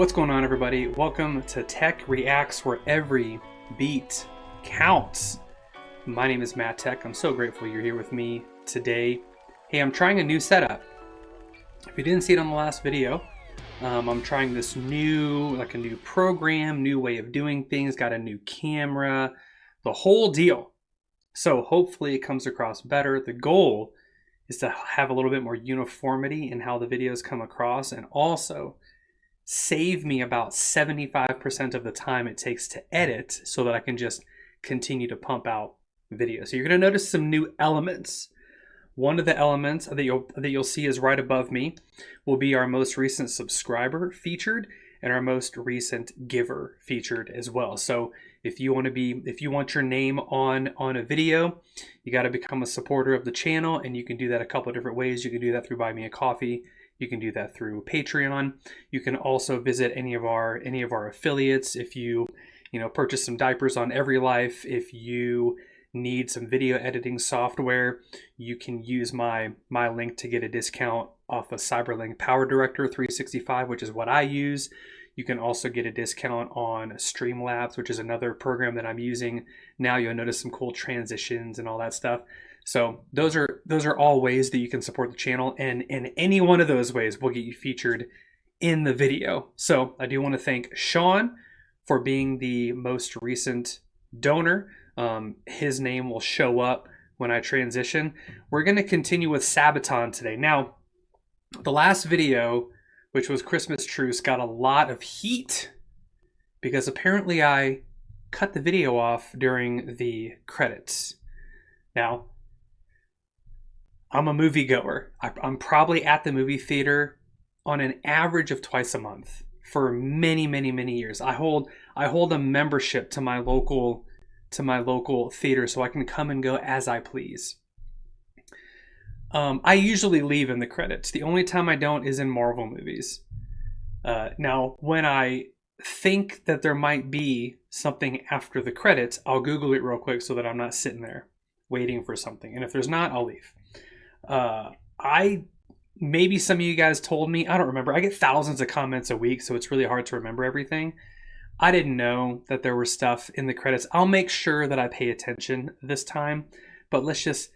What's going on, everybody? Welcome to Tech Reacts, where every beat counts. My name is Matt Tech. I'm so grateful you're here with me today. Hey, I'm trying a new setup. If you didn't see it on the last video, I'm trying this new program, new way of doing things, got a new camera, the whole deal. So hopefully it comes across better. The goal is to have a little bit more uniformity in how the videos come across, and also save me about 75% of the time it takes to edit so that I can just continue to pump out videos. So you're going to notice some new elements. One of the elements that you'll see is right above me will be our most recent subscriber featured and our most recent giver featured as well. So if you want your name on a video, you got to become a supporter of the channel, and you can do that a couple of different ways. You can do that through Buy Me a Coffee. You can do that through Patreon. You can also visit any of our affiliates. If you purchase some diapers on Every Life, if you need some video editing software, you can use my link to get a discount off of Cyberlink Power Director 365, which is what I use. You can also get a discount on Streamlabs, which is another program that I'm using now. You'll notice some cool transitions and all that stuff. So those are all ways that you can support the channel, and in any one of those ways will get you featured in the video. So I do want to thank Sean for being the most recent donor. His name will show up when I transition. We're going to continue with Sabaton today. Now, the last video, which was Christmas Truce, got a lot of heat because apparently I cut the video off during the credits. Now, I'm a moviegoer. I'm probably at the movie theater on an average of twice a month for many, many, many years. I hold a membership to my local theater, so I can come and go as I please. I usually leave in the credits. The only time I don't is in Marvel movies. Now, when I think that there might be something after the credits, I'll Google it real quick so that I'm not sitting there waiting for something. And if there's not, I'll leave. Maybe some of you guys told me, I don't remember. I get thousands of comments a week, so it's really hard to remember everything. I didn't know that there was stuff in the credits. I'll make sure that I pay attention this time, but let's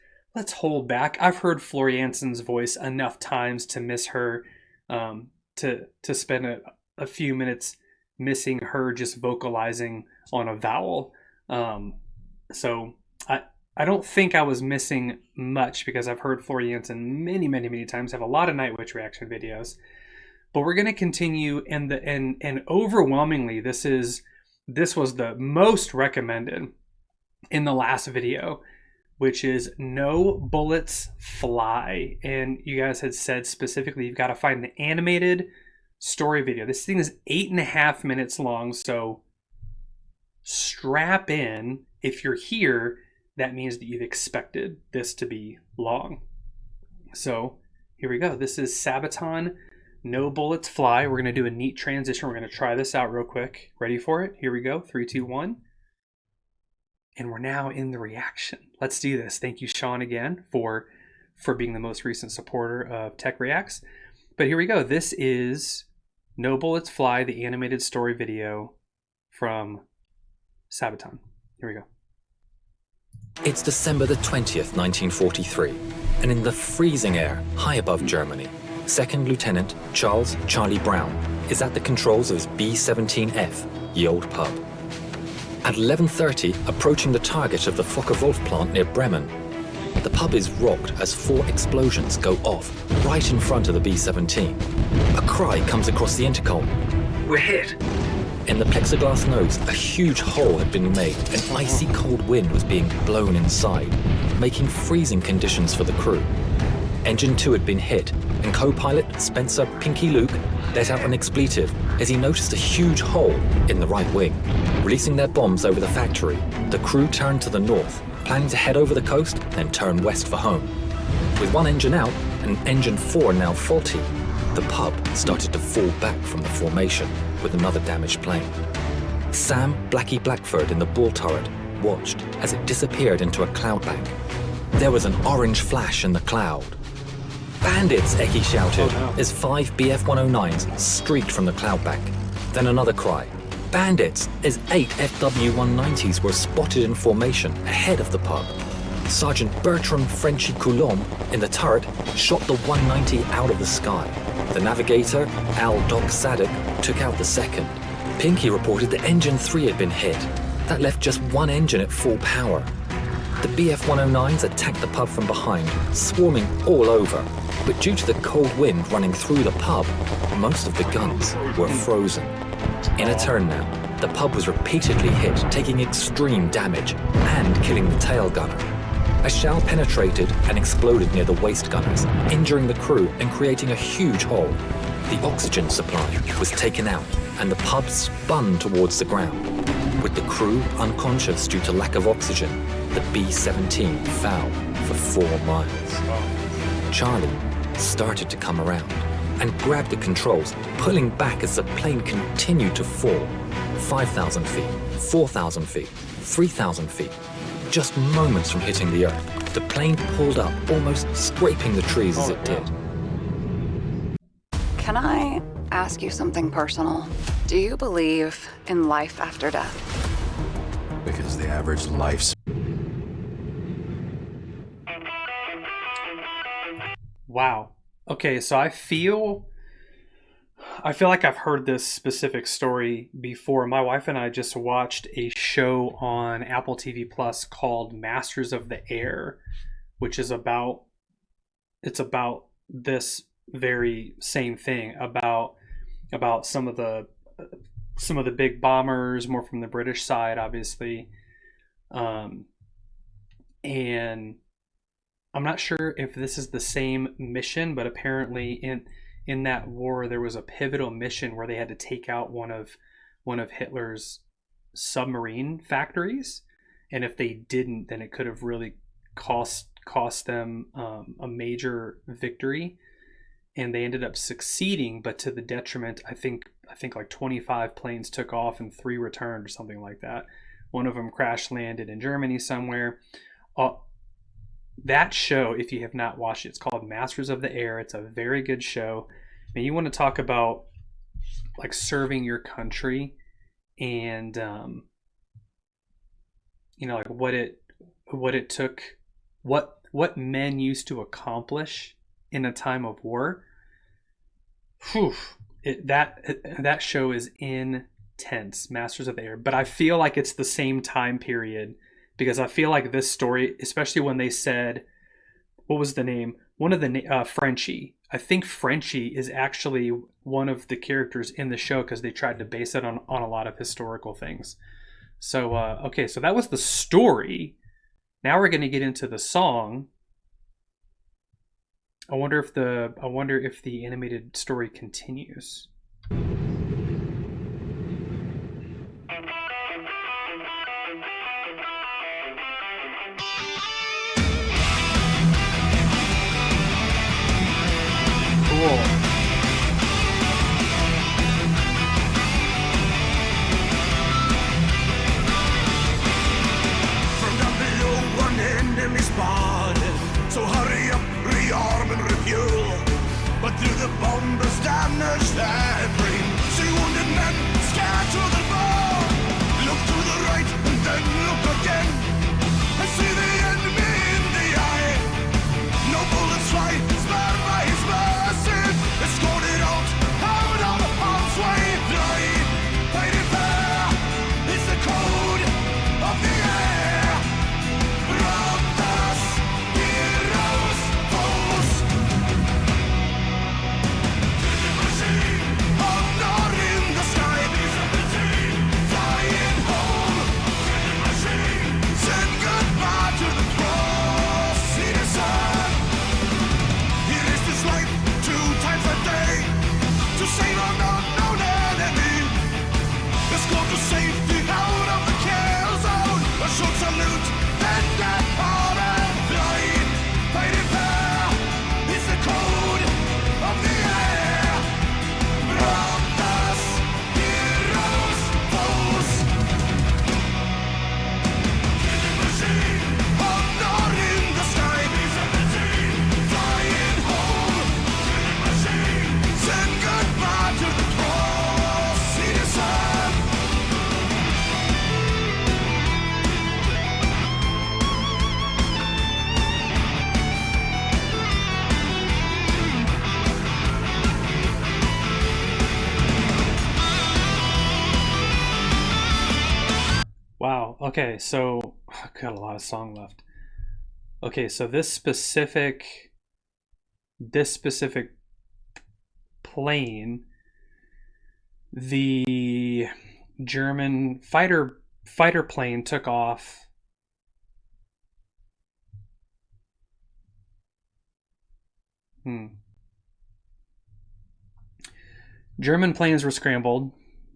hold back. I've heard Floriansen's voice enough times to miss her, to spend a few minutes missing her just vocalizing on a vowel. So I don't think I was missing much because I've heard Floriansen many, many, many times. I have a lot of Night Witch reaction videos. But we're going to continue, and overwhelmingly, this was the most recommended in the last video, which is No Bullets Fly. And you guys had said specifically you've got to find the animated story video. This thing is 8.5 minutes long, so strap in. If you're here, that means that you've expected this to be long. So here we go. This is Sabaton, No Bullets Fly. We're going to do a neat transition. We're going to try this out real quick. Ready for it? Here we go. 3, 2, 1. And we're now in the reaction. Let's do this. Thank you, Sean, again, for being the most recent supporter of Tech Reacts. But here we go. This is No Bullets Fly, the animated story video from Sabaton. Here we go. It's December the 20th, 1943, and in the freezing air high above Germany, Second Lieutenant Charles Charlie Brown is at the controls of his B-17F, ye old pub. At 11:30, approaching the target of the Focke-Wulf plant near Bremen, the pub is rocked as 4 explosions go off right in front of the B-17. A cry comes across the intercom. "We're hit!" In the plexiglass nose, a huge hole had been made. An icy cold wind was being blown inside, making freezing conditions for the crew. Engine 2 had been hit, and co-pilot Spencer Pinky Luke let out an expletive as he noticed a huge hole in the right wing. Releasing their bombs over the factory, the crew turned to the north, planning to head over the coast, then turn west for home. With one engine out and engine 4 now faulty, the pub started to fall back from the formation with another damaged plane. Sam Blackie Blackford in the ball turret watched as it disappeared into a cloud bank. There was an orange flash in the cloud. "Bandits!" Eki shouted as 5 Bf-109s streaked from the cloud bank. Then another cry. Bandits! As 8 FW-190s were spotted in formation ahead of the pub. Sergeant Bertram Frenchy Coulomb in the turret shot the 190 out of the sky. The navigator, Al Doc Sadek, took out the second. Pinky reported that engine 3 had been hit. That left just one engine at full power. The BF-109s attacked the pub from behind, swarming all over. But due to the cold wind running through the pub, most of the guns were frozen. In a turn now, the pub was repeatedly hit, taking extreme damage and killing the tail gunner. A shell penetrated and exploded near the waist gunners, injuring the crew and creating a huge hole. The oxygen supply was taken out and the pub spun towards the ground. With the crew unconscious due to lack of oxygen, the B-17 fell for 4 miles. Charlie started to come around and grabbed the controls, pulling back as the plane continued to fall. 5,000 feet, 4,000 feet, 3,000 feet. Just moments from hitting the earth, the plane pulled up, almost scraping the trees as it did. Can I ask you something personal? Do you believe in life after death? Because the average lifespan. Wow. Okay, so I feel like I've heard this specific story before. My wife and I just watched a show on Apple TV Plus called Masters of the Air, which is about this very same thing, about some of the big bombers, more from the British side, obviously. And I'm not sure if this is the same mission, but apparently in that war there was a pivotal mission where they had to take out one of Hitler's submarine factories, and if they didn't, then it could have really cost them a major victory. And they ended up succeeding, but to the detriment. I think like 25 planes took off and 3 returned or something like that. One of them crash landed in Germany somewhere. That show, if you have not watched it, it's called Masters of the Air. It's a very good show. And you want to talk about like serving your country and like what it took, what men used to accomplish in a time of war. Whew. That show is intense, Masters of the Air. But I feel like it's the same time period, because I feel like this story, especially when they said, what was the name? One of the Frenchie. I think Frenchie is actually one of the characters in the show because they tried to base it on a lot of historical things. So okay, so that was the story. Now we're going to get into the song. I wonder if the animated story continues. Cool. From down below, one enemy spotted. So hurry up, rearm and refuel. But through the bombers damaged that plane, see wounded men scattered the ball. Look to the right and then look again, and see the enemy in the eye. No bullets fly, spared by his mercy. Escorted out of harm's way. Fly, fighting fair is the code of the air. Brothers, heroes, foes. To the machine. Okay, so got a lot of song left. Okay, so this specific plane, the German fighter plane took off. German planes were scrambled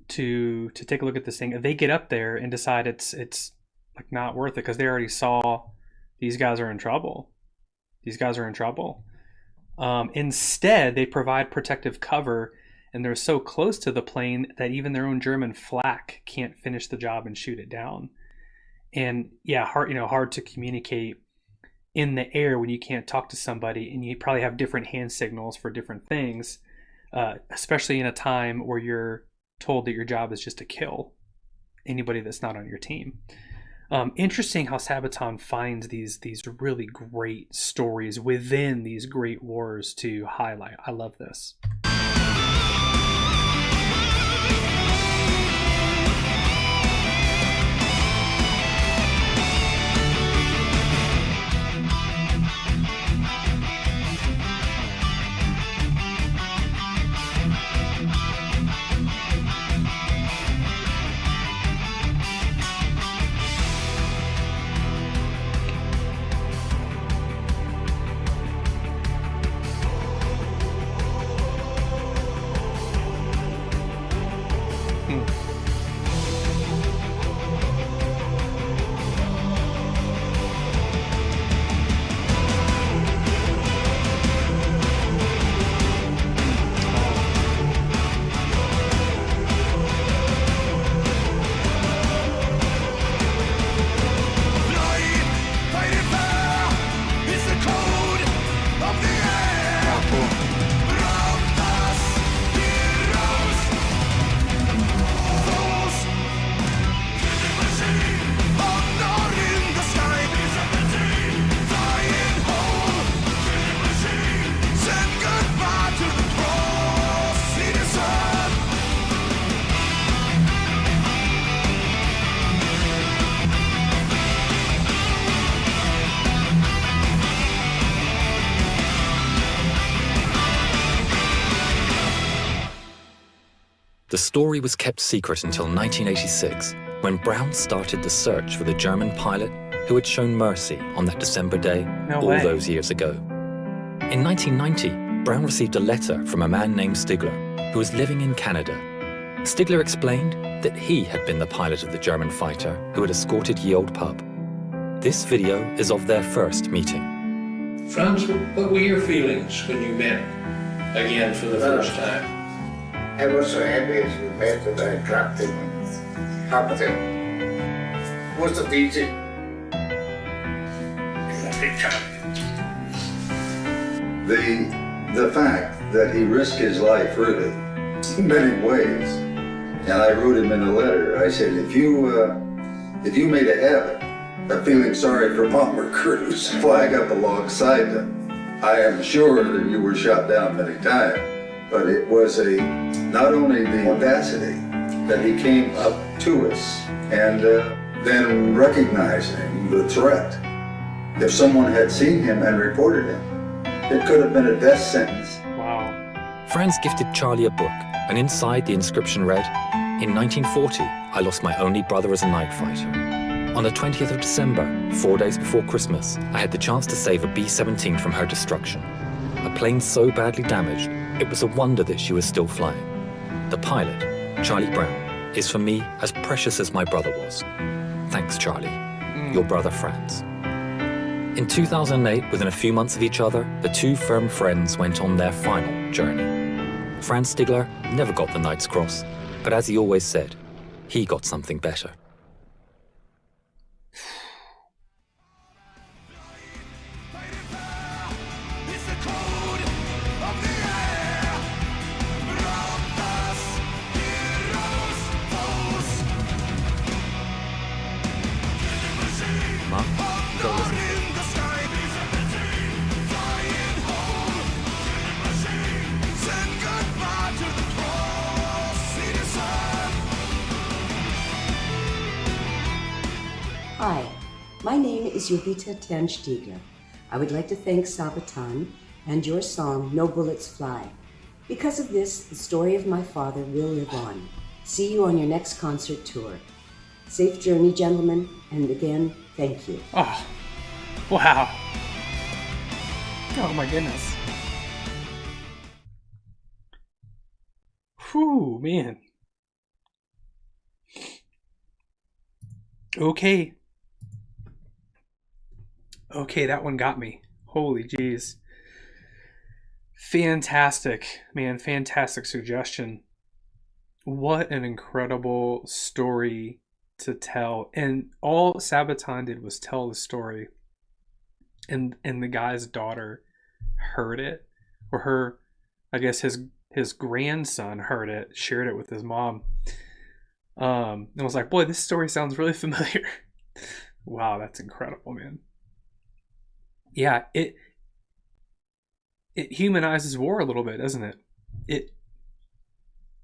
to take a look at this thing. They get up there and decide it's like not worth it because they already saw these guys are in trouble. These guys are in trouble. Instead, they provide protective cover, and they're so close to the plane that even their own German flak can't finish the job and shoot it down. And yeah, hard to communicate in the air when you can't talk to somebody, and you probably have different hand signals for different things, especially in a time where you're told that your job is just to kill anybody that's not on your team. Interesting how Sabaton finds these really great stories within these great wars to highlight. I love this. The story was kept secret until 1986, when Brown started the search for the German pilot who had shown mercy on that December day all those years ago. In 1990, Brown received a letter from a man named Stigler, who was living in Canada. Stigler explained that he had been the pilot of the German fighter who had escorted Ye Olde Pup. This video is of their first meeting. Franz, what were your feelings when you met again for the first time? I was so happy as we met that I clapped him and hugged him. It wasn't easy. The fact that he risked his life really in many ways, and I wrote him in a letter, I said, if you made a habit of feeling sorry for bomber crews, flag up alongside them, I am sure that you were shot down many times. But it was not only the audacity that he came up to us and then recognizing the threat. If someone had seen him and reported him, it could have been a death sentence. Wow. Franz gifted Charlie a book, and inside the inscription read, "In 1940, I lost my only brother as a night fighter. On the 20th of December, 4 days before Christmas, I had the chance to save a B-17 from her destruction. A plane so badly damaged, it was a wonder that she was still flying. The pilot, Charlie Brown, is for me as precious as my brother was. Thanks, Charlie. Your brother, Franz." In 2008, within a few months of each other, the two firm friends went on their final journey. Franz Stigler never got the Knight's Cross, but as he always said, he got something better. My name is Jovita Ten-Stiegler. I would like to thank Sabaton and your song, No Bullets Fly. Because of this, the story of my father will live on. See you on your next concert tour. Safe journey, gentlemen, and again, thank you. Oh, wow. Oh my goodness. Whew, man. Okay. Okay, that one got me. Holy jeez. Fantastic, man. Fantastic suggestion. What an incredible story to tell. And all Sabaton did was tell the story. And the guy's daughter heard it. Or her, I guess his grandson heard it, shared it with his mom. And was like, boy, this story sounds really familiar. Wow, that's incredible, man. Yeah, it humanizes war a little bit, doesn't it?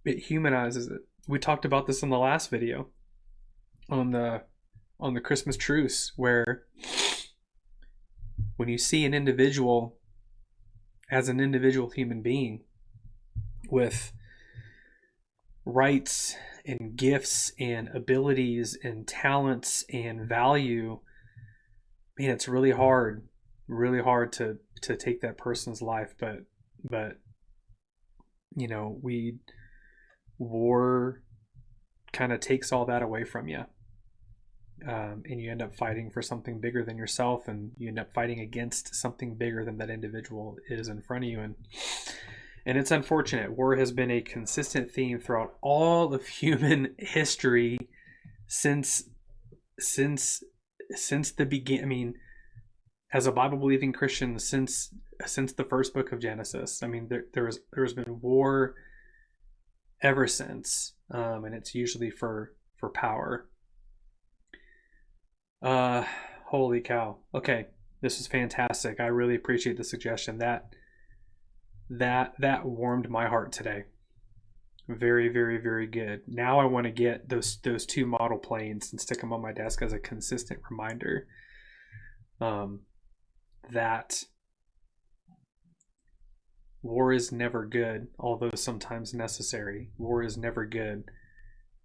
It humanizes it. We talked about this in the last video on the Christmas truce, where when you see an individual as an individual human being with rights and gifts and abilities and talents and value, man, it's really hard to take that person's life. But you know, war kind of takes all that away from you, and you end up fighting for something bigger than yourself, and you end up fighting against something bigger than that individual is in front of you. And it's unfortunate. War has been a consistent theme throughout all of human history since the beginning. I mean, as a Bible-believing Christian, since the first book of Genesis, I mean, there's been war ever since, and it's usually for power. Holy cow! Okay, this is fantastic. I really appreciate the suggestion. That warmed my heart today. Very, very, very good. Now I want to get those two model planes and stick them on my desk as a consistent reminder that war is never good, although sometimes necessary. War is never good.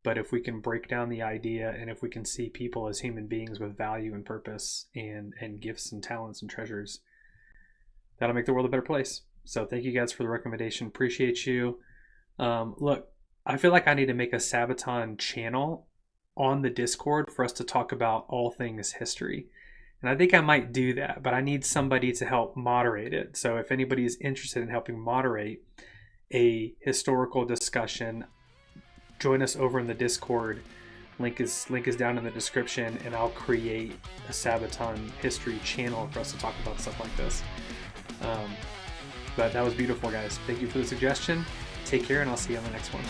But if we can break down the idea, and if we can see people as human beings with value and purpose and gifts and talents and treasures, that'll make the world a better place. So thank you guys for the recommendation. Appreciate you. Look, I feel like I need to make a Sabaton channel on the Discord for us to talk about all things history. And I think I might do that, but I need somebody to help moderate it. So if anybody is interested in helping moderate a historical discussion, join us over in the Discord. Link is down in the description, and I'll create a Sabaton history channel for us to talk about stuff like this. But that was beautiful, guys. Thank you for the suggestion. Take care, and I'll see you on the next one.